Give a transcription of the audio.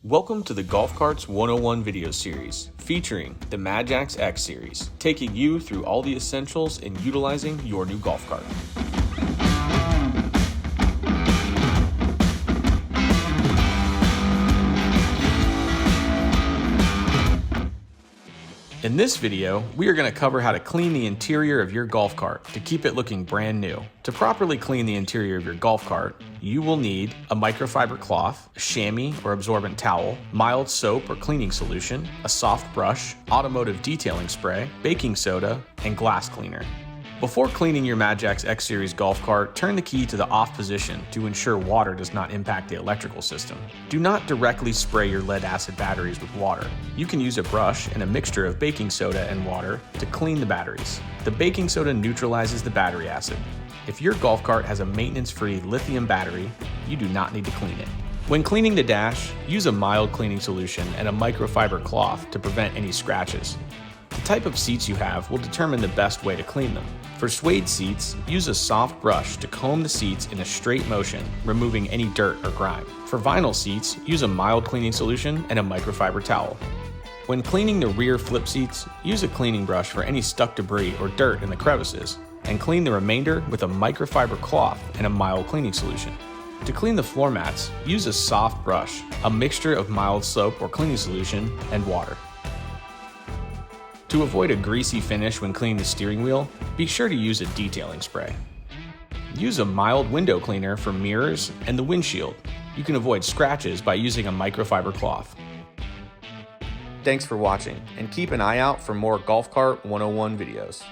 Welcome to the Golf Carts 101 video series featuring the Madjax X-Series, taking you through all the essentials in utilizing your new golf cart. In this video, we are going to cover how to clean the interior of your golf cart to keep it looking brand new. To properly clean the interior of your golf cart, you will need a microfiber cloth, a chamois or absorbent towel, mild soap or cleaning solution, a soft brush, automotive detailing spray, baking soda, and glass cleaner. Before cleaning your Madjax X-Series golf cart, turn the key to the off position to ensure water does not impact the electrical system. Do not directly spray your lead-acid batteries with water. You can use a brush and a mixture of baking soda and water to clean the batteries. The baking soda neutralizes the battery acid. If your golf cart has a maintenance-free lithium battery, you do not need to clean it. When cleaning the dash, use a mild cleaning solution and a microfiber cloth to prevent any scratches. The type of seats you have will determine the best way to clean them. For suede seats, use a soft brush to comb the seats in a straight motion, removing any dirt or grime. For vinyl seats, use a mild cleaning solution and a microfiber towel. When cleaning the rear flip seats, use a cleaning brush for any stuck debris or dirt in the crevices, and clean the remainder with a microfiber cloth and a mild cleaning solution. To clean the floor mats, use a soft brush, a mixture of mild soap or cleaning solution, and water. To avoid a greasy finish when cleaning the steering wheel, be sure to use a detailing spray. Use a mild window cleaner for mirrors and the windshield. You can avoid scratches by using a microfiber cloth. Thanks for watching, and keep an eye out for more Golf Cart 101 videos.